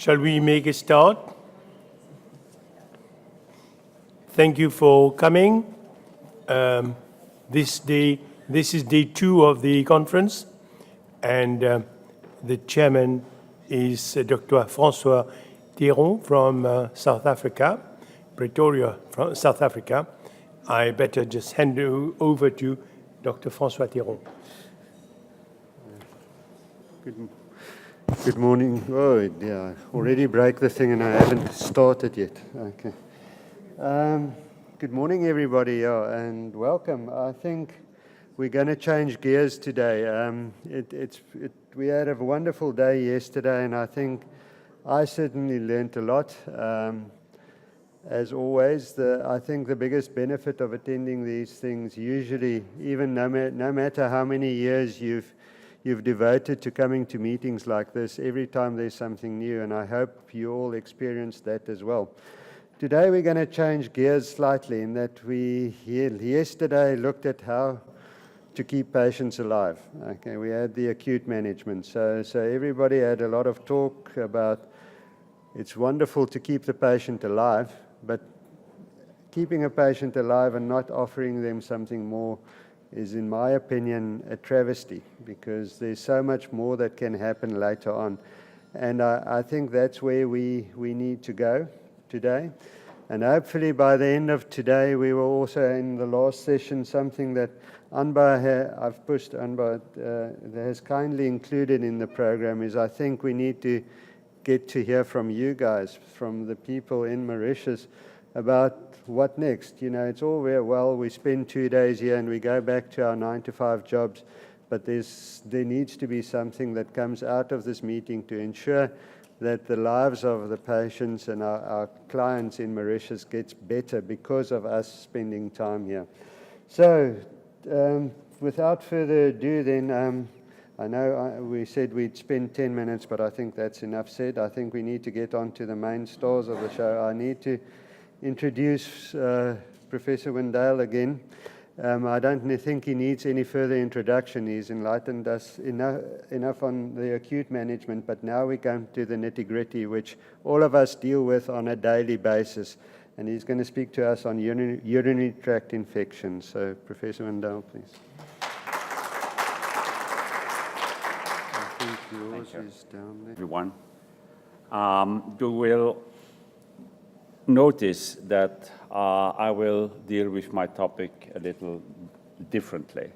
Shall we make a start? Thank you for coming. This is day 2 of the conference, and the chairman is Dr. François Théron from South Africa, Pretoria, from South Africa. I better just hand you over to Dr. François Théron. Good morning. Oh, yeah, I already broke the thing and I haven't started yet. Okay. Good morning, everybody, and welcome. I think we're going to change gears today. We had a wonderful day yesterday, and I think I certainly learned a lot. As always, I think the biggest benefit of attending these things, usually, even no matter how many years you've devoted to coming to meetings like this, every time there's something new, and I hope you all experienced that as well. Today we're going to change gears slightly in that we yesterday looked at how to keep patients alive. Okay, we had the acute management, so everybody had a lot of talk about it's wonderful to keep the patient alive, but keeping a patient alive and not offering them something more is, in my opinion, a travesty, because there's so much more that can happen later on. And I think that's where we need to go today. And hopefully by the end of today, we will also, in the last session, something that I've pushed Anba has kindly included in the program is I think we need to get to hear from you guys, from the people in Mauritius, about what next. You know, it's all very well we spend 2 days here and we go back to our 9-to-5 jobs, but there needs to be something that comes out of this meeting to ensure that the lives of the patients and our clients in Mauritius gets better because of us spending time here. So, without further ado then, I know we said we'd spend 10 minutes, but I think that's enough said. I think we need to get on to the main stars of the show. I need to introduce Professor Wendell again. I don't think he needs any further introduction. He's enlightened us enough on the acute management, but now we come to the nitty-gritty, which all of us deal with on a daily basis. And he's going to speak to us on urinary tract infections. So, Professor Wendell, please. I think yours is down there. Everyone, you will notice that I will deal with my topic a little differently.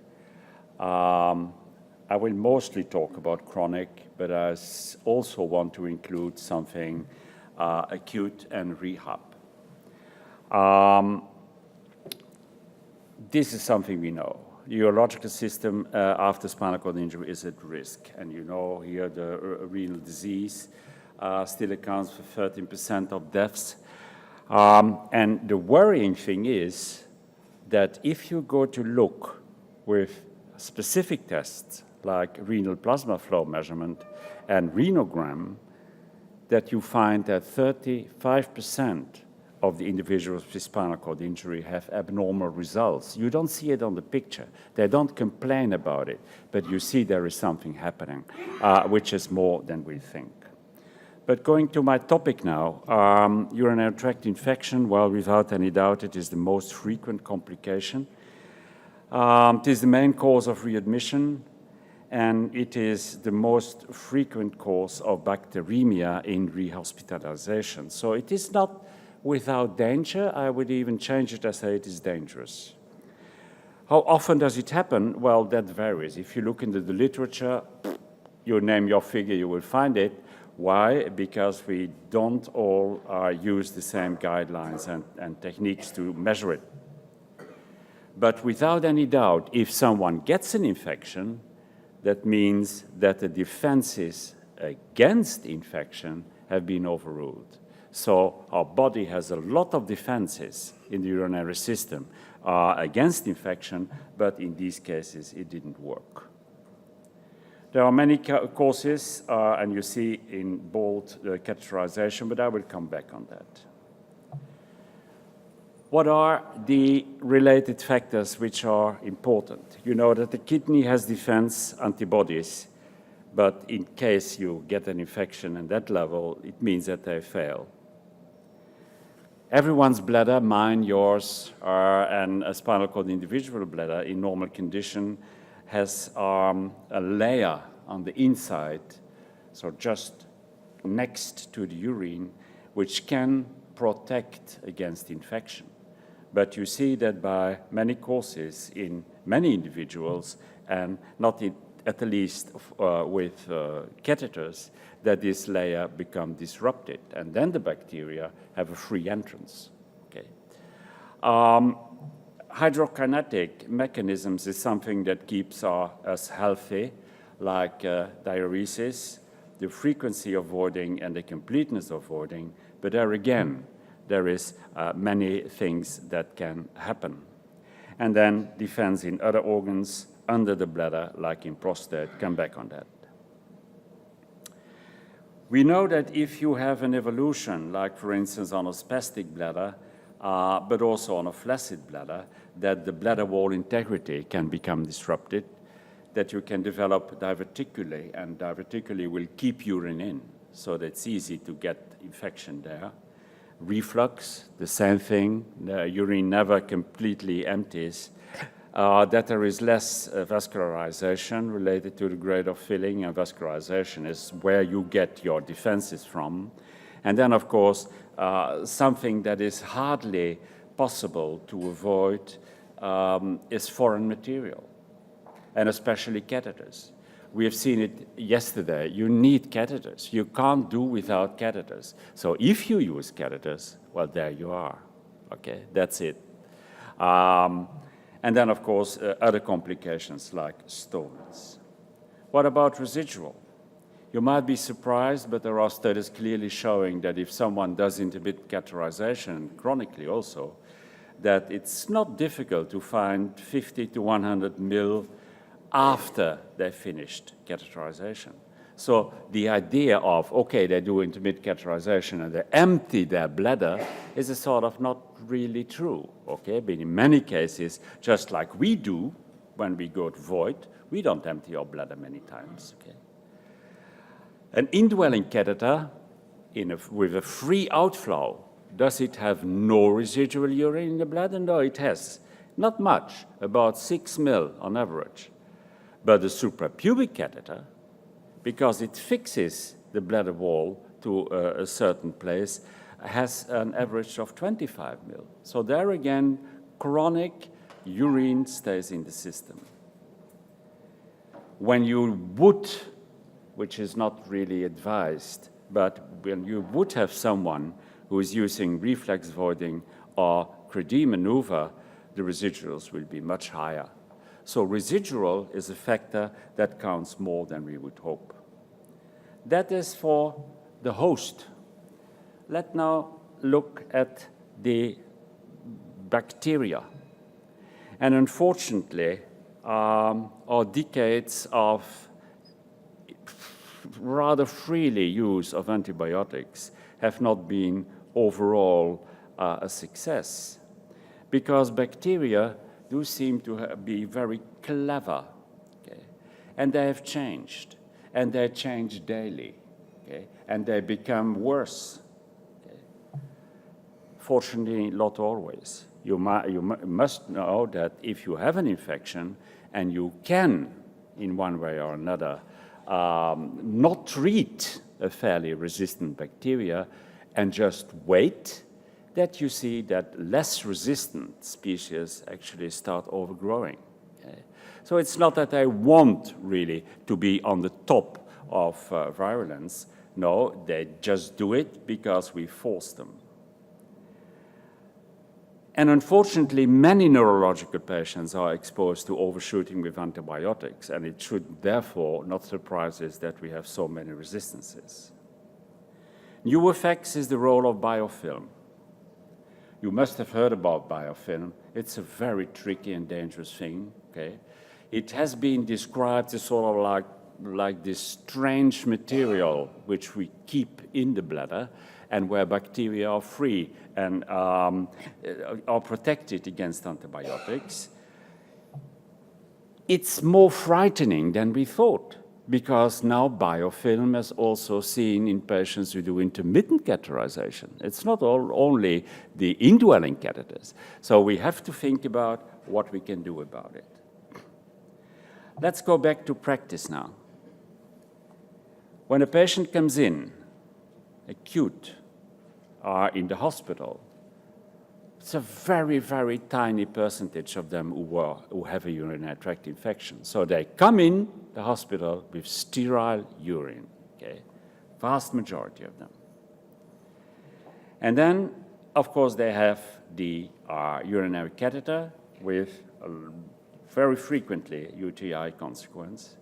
I will mostly talk about chronic, but I also want to include something acute and rehab. This is something we know. The urological system after spinal cord injury is at risk, and you know here the renal disease still accounts for 13% of deaths. And the worrying thing is that if you go to look with specific tests like renal plasma flow measurement and renogram, that you find that 35% of the individuals with spinal cord injury have abnormal results. You don't see it on the picture. They don't complain about it, but you see there is something happening, which is more than we think. But going to my topic now, urinary tract infection, well, without any doubt, it is the most frequent complication. It is the main cause of readmission, and it is the most frequent cause of bacteremia in rehospitalization. So it is not without danger. I would even change it and say it is dangerous. How often does it happen? Well, that varies. If you look into the literature, you name your figure, you will find it. Why? Because we don't all use the same guidelines and techniques to measure it. But without any doubt, if someone gets an infection, that means that the defenses against infection have been overruled. So our body has a lot of defenses in the urinary system against infection, but in these cases, it didn't work. There are many causes, and you see in bold the catheterization, but I will come back on that. What are the related factors which are important? You know that the kidney has defense antibodies, but in case you get an infection at that level, it means that they fail. Everyone's bladder, mine, yours, and a spinal cord individual bladder in normal condition has a layer on the inside, so just next to the urine, which can protect against infection. But you see that by many courses in many individuals, and not at the least with catheters, that this layer becomes disrupted, and then the bacteria have a free entrance. Okay. Hydrokinetic mechanisms is something that keeps us healthy, like diuresis, the frequency of voiding and the completeness of voiding, but there again, there is many things that can happen. And then defense in other organs under the bladder, like in prostate, come back on that. We know that if you have an evolution, like for instance on a spastic bladder, but also on a flaccid bladder, that the bladder wall integrity can become disrupted, that you can develop diverticulae, and diverticulae will keep urine in, so that it's easy to get infection there. Reflux, the same thing, the urine never completely empties. That there is less vascularization related to the grade of filling, and vascularization is where you get your defenses from. And then, of course, something that is hardly possible to avoid is foreign material, and especially catheters. We have seen it yesterday. You need catheters. You can't do without catheters. So if you use catheters, well, there you are. Okay, that's it. And then, of course, other complications like stones. What about residual? You might be surprised, but there are studies clearly showing that if someone does intermittent catheterization, chronically also, that it's not difficult to find 50 to 100 mil after they finished catheterization. So the idea of, okay, they do intermittent catheterization and they empty their bladder is a sort of not really true, okay? But in many cases, just like we do when we go to void, we don't empty our bladder many times, okay? An indwelling catheter with a free outflow, does it have no residual urine in the bladder? No, it has. Not much, about 6 mil on average. But the suprapubic catheter, because it fixes the bladder wall to a certain place, has an average of 25 mil. So there again, chronic urine stays in the system. When you would, which is not really advised, but when you would have someone who is using reflex voiding or Credé maneuver, the residuals will be much higher. So residual is a factor that counts more than we would hope. That is for the host. Let's now look at the bacteria. And unfortunately, our decades of rather freely use of antibiotics have not been overall a success, because bacteria do seem to be very clever, okay? And they have changed, and they change daily, okay? And they become worse. Okay? Fortunately, not always. You must know that if you have an infection and you can, in one way or another, not treat a fairly resistant bacteria and just wait, that you see that less resistant species actually start overgrowing. Okay? So it's not that they want really to be on the top of virulence. No, they just do it because we force them. And unfortunately, many neurological patients are exposed to overshooting with antibiotics, and it should therefore not surprise us that we have so many resistances. New effects is the role of biofilm. You must have heard about biofilm. It's a very tricky and dangerous thing, okay? It has been described as sort of like this strange material which we keep in the bladder and where bacteria are free and are protected against antibiotics. It's more frightening than we thought. because now biofilm is also seen in patients who do intermittent catheterization. It's not only the indwelling catheters. So we have to think about what we can do about it. Let's go back to practice now. When a patient comes in, acute, or in the hospital, it's a very, very tiny percentage of them who have a urinary tract infection. So they come in the hospital with sterile urine, okay? Vast majority of them. And then, of course, they have the urinary catheter with very frequently UTI consequence.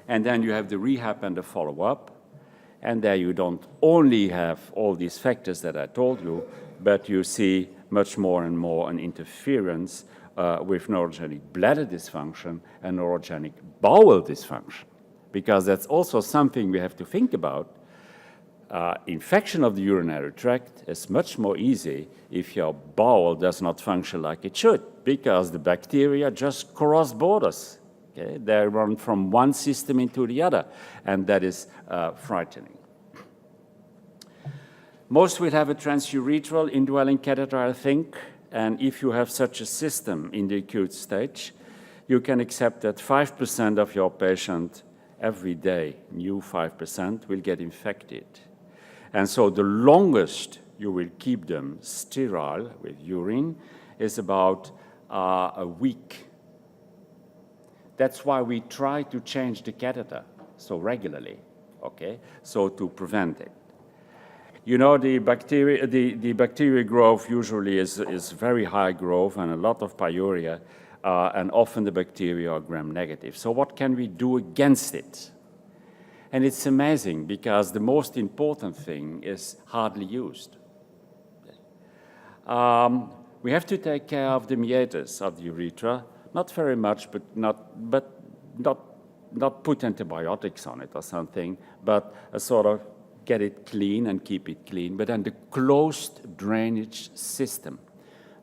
And then you have the rehab and the follow-up. And there you don't only have all these factors that I told you, but you see much more and more an interference with neurogenic bladder dysfunction and neurogenic bowel dysfunction, because that's also something we have to think about. Infection of the urinary tract is much more easy if your bowel does not function like it should, because the bacteria just cross borders. Okay? They run from one system into the other, and that is frightening. Most will have a transurethral indwelling catheter, I think, and if you have such a system in the acute stage, you can accept that 5% of your patient every day, new 5%, will get infected. And so the longest you will keep them sterile with urine is about a week. That's why we try to change the catheter so regularly, okay, so to prevent it. You know, the bacteria growth usually is very high growth and a lot of pyuria, and often the bacteria are gram-negative. So what can we do against it? And it's amazing because the most important thing is hardly used. We have to take care of the meatus of the urethra, not very much, but not put antibiotics on it or something, but a sort of get it clean and keep it clean, but then the closed drainage system.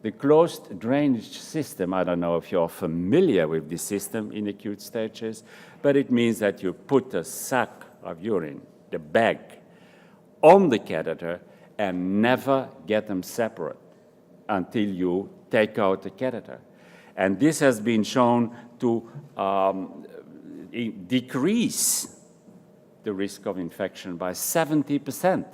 The closed drainage system, I don't know if you're familiar with this system in acute stages, but it means that you put a sac of urine, the bag, on the catheter and never get them separate until you take out the catheter. And this has been shown to decrease the risk of infection by 70%.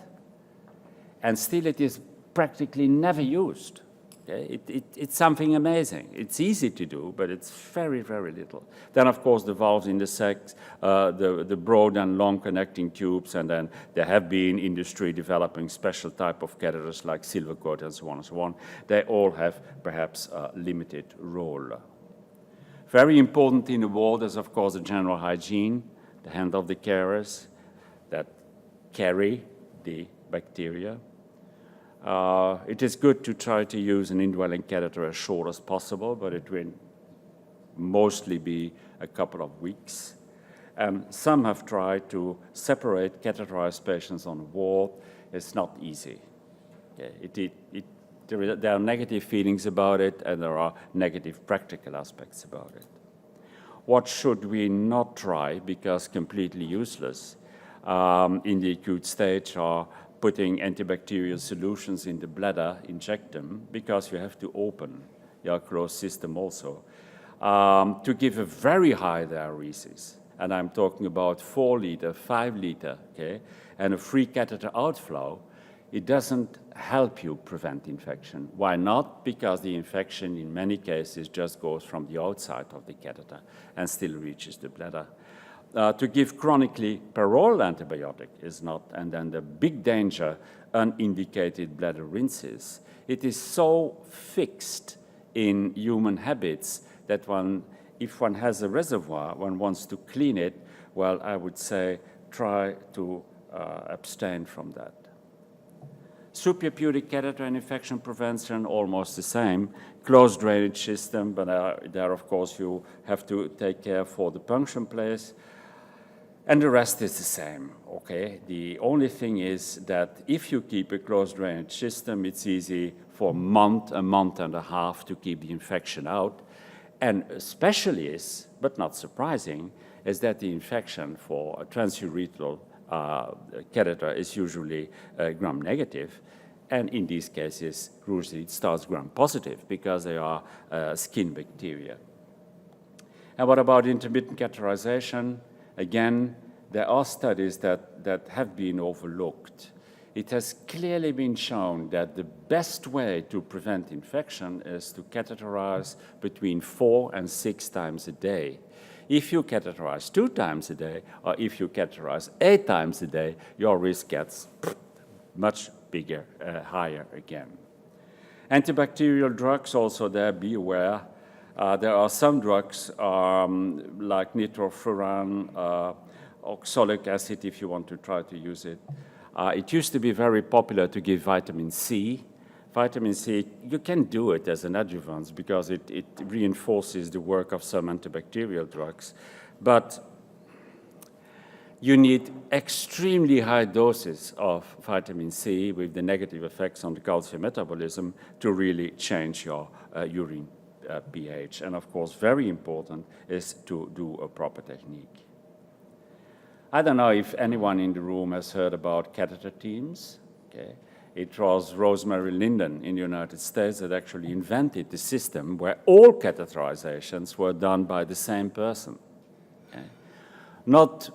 And still it is practically never used. Okay? It's something amazing. It's easy to do, but it's very, very little. Then, of course, the valves in the sacs, the broad and long connecting tubes, and then there have been industry developing special type of catheters like silver coat and so on and so on. They all have perhaps a limited role. Very important in the ward is, of course, the general hygiene, the hand of the carers that carry the bacteria. It is good to try to use an indwelling catheter as short as possible, but it will mostly be a couple of weeks. Some have tried to separate catheterized patients on the ward. It's not easy. Okay? There are negative feelings about it, and there are negative practical aspects about it. What should we not try, because completely useless, in the acute stage are putting antibacterial solutions in the bladder, inject them, because you have to open your closed system also, to give a very high diuresis. And I'm talking about 4 liter, 5 liter, okay, and a free catheter outflow. It doesn't help you prevent infection. Why not? Because the infection in many cases just goes from the outside of the catheter and still reaches the bladder. To give chronically peroral antibiotic is not, and then the big danger, unindicated bladder rinses. It is so fixed in human habits that if one has a reservoir, one wants to clean it, well, I would say try to abstain from that. Suprapubic catheter and infection prevention, almost the same. Closed drainage system, but there, of course, you have to take care for the puncture place. And the rest is the same, okay? The only thing is that if you keep a closed drainage system, it's easy for a month and a half to keep the infection out. And especially is, but not surprising, is that the infection for a transurethral catheter is usually gram-negative. And in these cases, usually it starts gram-positive because they are skin bacteria. And what about intermittent catheterization? Again, there are studies that have been overlooked. It has clearly been shown that the best way to prevent infection is to catheterize between 4 and 6 times a day. If you catheterize 2 times a day, or if you catheterize 8 times a day, your risk gets much bigger, higher again. Antibacterial drugs also there, be aware. There are some drugs like nitrofuran, oxalic acid, if you want to try to use it. It used to be very popular to give vitamin C. Vitamin C, you can do it as an adjuvant because it reinforces the work of some antibacterial drugs. But you need extremely high doses of vitamin C with the negative effects on the calcium metabolism to really change your urine pH. And of course, very important is to do a proper technique. I don't know if anyone in the room has heard about catheter teams. Okay. It was Rosemary Linden in the United States that actually invented the system where all catheterizations were done by the same person. Okay. Not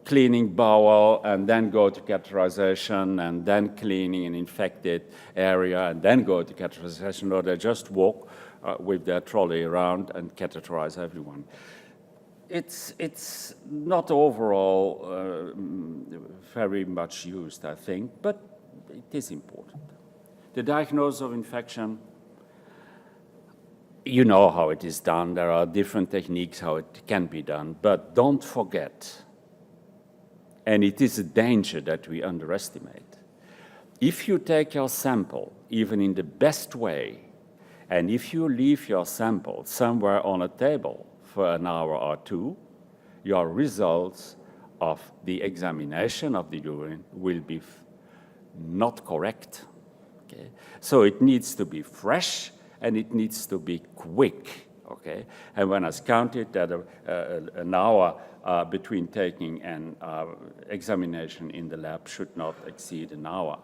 cleaning bowel and then go to catheterization and then cleaning an infected area and then go to catheterization, or they just walk with their trolley around and catheterize everyone. It's not overall very much used, I think, but it is important. The diagnosis of infection, you know how it is done. There are different techniques how it can be done, but don't forget, and it is a danger that we underestimate, if you take your sample, even in the best way, and if you leave your sample somewhere on a table for an hour or two, your results of the examination of the urine will be not correct. Okay? So it needs to be fresh and it needs to be quick. Okay? And when I counted that an hour between taking an examination in the lab should not exceed an hour.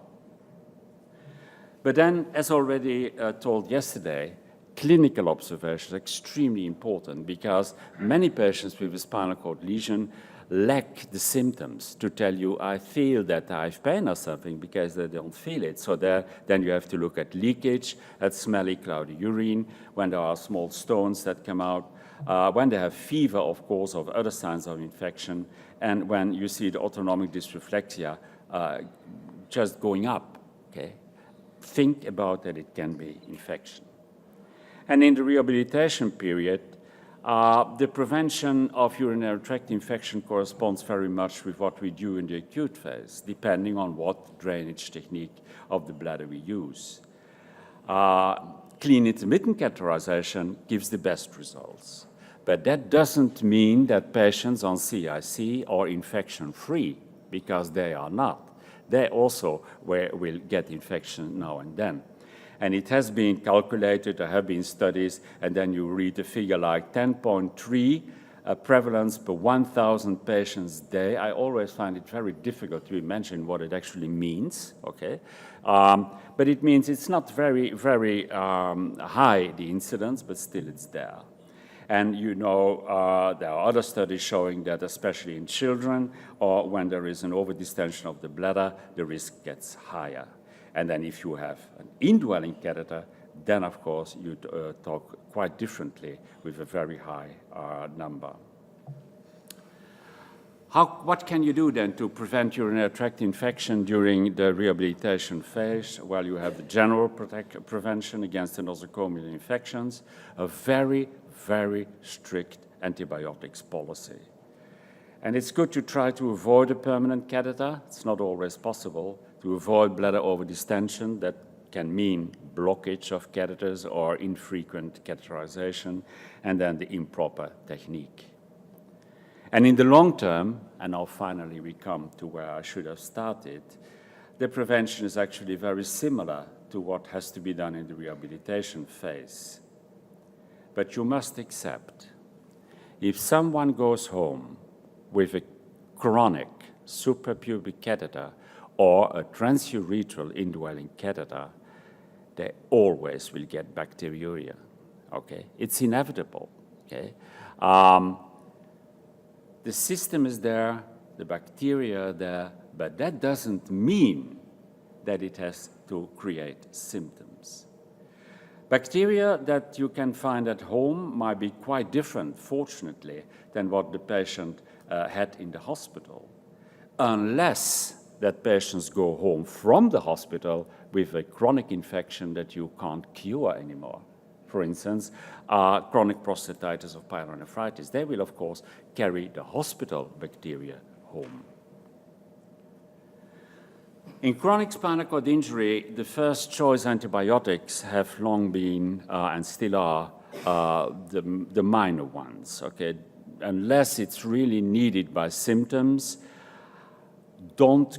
But then, as already told yesterday, clinical observation is extremely important because many patients with a spinal cord lesion lack the symptoms to tell you, I feel that I have pain or something, because they don't feel it. So then you have to look at leakage, at smelly, cloudy urine, when there are small stones that come out, when they have fever, of course, or other signs of infection, and when you see the autonomic dysreflexia just going up. Okay? Think about that it can be infection. And in the rehabilitation period, the prevention of urinary tract infection corresponds very much with what we do in the acute phase, depending on what drainage technique of the bladder we use. Clean intermittent catheterization gives the best results. But that doesn't mean that patients on CIC are infection-free, because they are not. They also will get infection now and then. And it has been calculated, there have been studies, and then you read a figure like 10.3 prevalence per 1,000 patients a day. I always find it very difficult to imagine what it actually means, okay? But it means it's not very, very high, the incidence, but still it's there. And you know, there are other studies showing that especially in children or when there is an overdistension of the bladder, the risk gets higher. And then if you have an indwelling catheter, then of course you talk quite differently with a very high number. What can you do then to prevent urinary tract infection during the rehabilitation phase? Well, you have the general prevention against the nosocomial infections, a very, very strict antibiotics policy. And it's good to try to avoid a permanent catheter. It's not always possible. To avoid bladder overdistension, that can mean blockage of catheters or infrequent catheterization, and then the improper technique. And in the long term, and now finally we come to where I should have started, the prevention is actually very similar to what has to be done in the rehabilitation phase. But you must accept, if someone goes home with a chronic suprapubic catheter or a transurethral indwelling catheter, they always will get bacteriuria, okay? It's inevitable, okay? The system is there, the bacteria are there, but that doesn't mean that it has to create symptoms. Bacteria that you can find at home might be quite different, fortunately, than what the patient had in the hospital, unless that patients go home from the hospital with a chronic infection that you can't cure anymore. For instance, chronic prostatitis or pyelonephritis. They will, of course, carry the hospital bacteria home. In chronic spinal cord injury, the first choice antibiotics have long been, and still are, the minor ones, okay? Unless it's really needed by symptoms, don't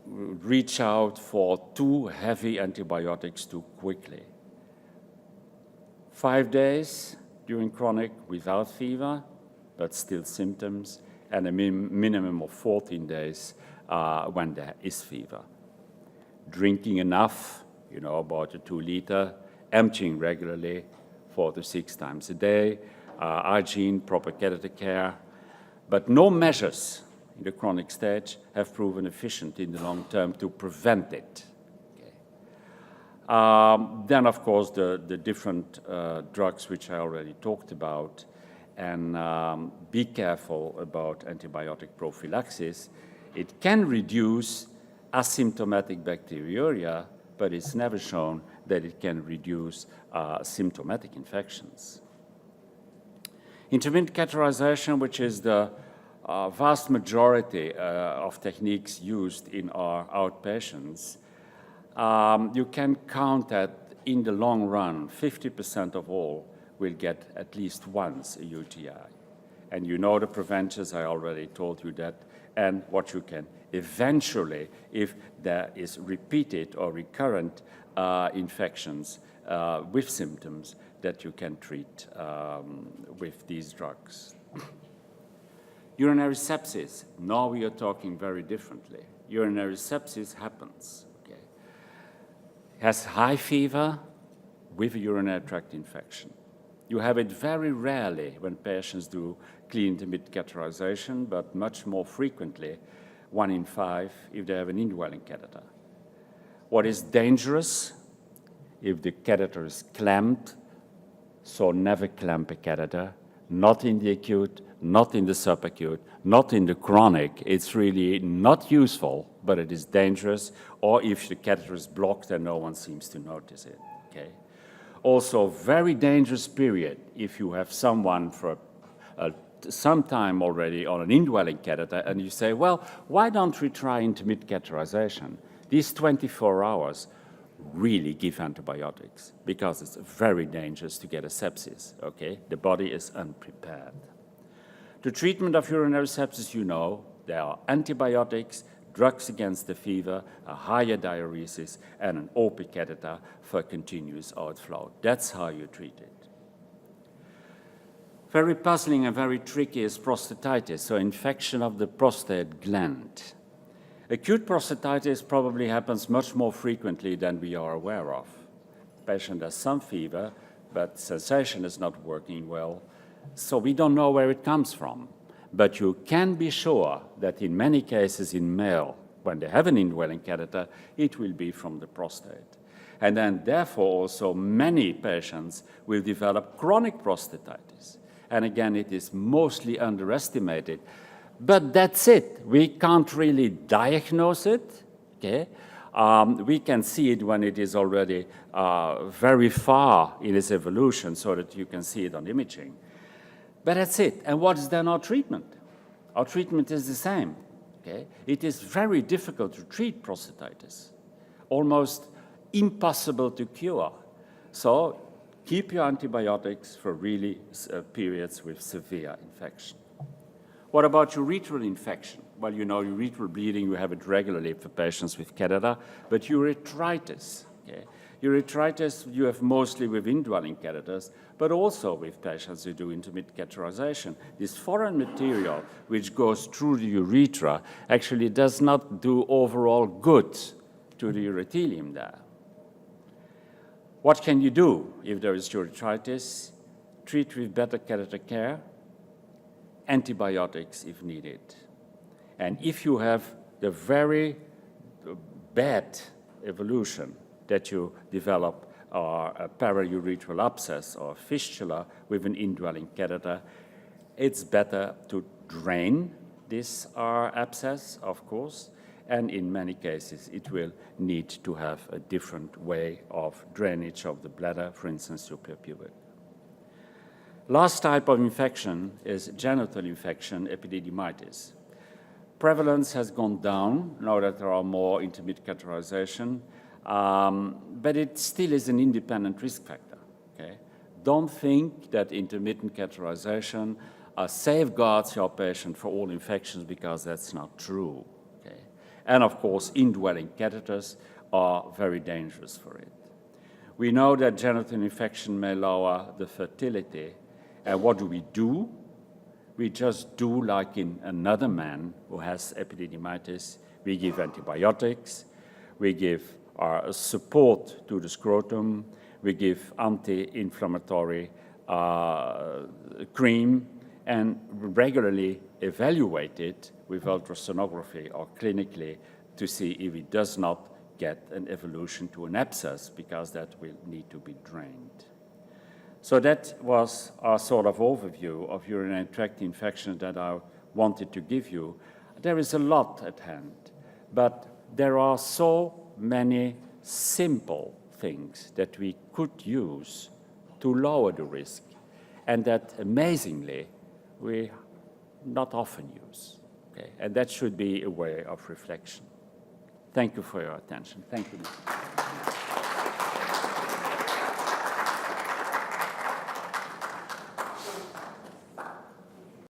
reach out for too heavy antibiotics too quickly. 5 days during chronic without fever, but still symptoms, and a minimum of 14 days when there is fever. Drinking enough, you know, about a 2 liter, emptying regularly 4 to 6 times a day, hygiene, proper catheter care, but no measures in the chronic stage have proven efficient in the long term to prevent it. Then, of course, the different drugs which I already talked about, and be careful about antibiotic prophylaxis. It can reduce asymptomatic bacteriuria, but it's never shown that it can reduce symptomatic infections. Intermittent catheterization, which is the vast majority of techniques used in our outpatients, you can count that in the long run, 50% of all will get at least once a UTI. And you know the preventers, I already told you that, and what you can eventually, if there is repeated or recurrent infections with symptoms, that you can treat with these drugs. Urinary sepsis, now we are talking very differently. Urinary sepsis happens, okay? Has high fever with a urinary tract infection. You have it very rarely when patients do clean intermittent catheterization, but much more frequently, 1 in 5, if they have an indwelling catheter. What is dangerous, if the catheter is clamped, so never clamp a catheter, not in the acute, not in the subacute, not in the chronic. It's really not useful, but it is dangerous, or if the catheter is blocked and no one seems to notice it, okay? Also, very dangerous period if you have someone for some time already on an indwelling catheter and you say, well, why don't we try intermittent catheterization? These 24 hours really give antibiotics because it's very dangerous to get a sepsis, okay? The body is unprepared. The treatment of urinary sepsis, you know, there are antibiotics, drugs against the fever, a higher diuresis, and an OP catheter for continuous outflow. That's how you treat it. Very puzzling and very tricky is prostatitis, so infection of the prostate gland. Acute prostatitis probably happens much more frequently than we are aware of. Patient has some fever, but sensation is not working well, so we don't know where it comes from. But you can be sure that in many cases in male, when they have an indwelling catheter, it will be from the prostate. And then therefore also many patients will develop chronic prostatitis. And again, it is mostly underestimated. But that's it. We can't really diagnose it, okay? We can see it when it is already very far in its evolution so that you can see it on imaging. But that's it. And what is then our treatment? Our treatment is the same, okay? It is very difficult to treat prostatitis, almost impossible to cure. So keep your antibiotics for really periods with severe infection. What about urethral infection? Well, you know, urethral bleeding, you have it regularly for patients with catheter, but urethritis, okay? Urethritis you have mostly with indwelling catheters, but also with patients who do intermittent catheterization. This foreign material which goes through the urethra actually does not do overall good to the urothelium there. What can you do if there is urethritis? Treat with better catheter care, antibiotics if needed. And if you have the very bad evolution that you develop a paraurethral abscess or fistula with an indwelling catheter, it's better to drain this abscess, of course, and in many cases it will need to have a different way of drainage of the bladder, for instance, suprapubic. Last type of infection is genital infection, epididymitis. Prevalence has gone down now that there are more intermittent catheterization, but it still is an independent risk factor. Okay? Don't think that intermittent catheterization safeguards your patient for all infections, because that's not true. Okay? And of course, indwelling catheters are very dangerous for it. We know that genital infection may lower the fertility. And what do? We just do like in another man who has epididymitis. We give antibiotics, we give our support to the scrotum, we give anti-inflammatory cream, and regularly evaluate it with ultrasonography or clinically to see if it does not get an evolution to an abscess, because that will need to be drained. So that was our sort of overview of urinary tract infection that I wanted to give you. There is a lot at hand, but there are so many simple things that we could use to lower the risk, and that amazingly we not often use. Okay? And that should be a way of reflection. Thank you for your attention. Thank you.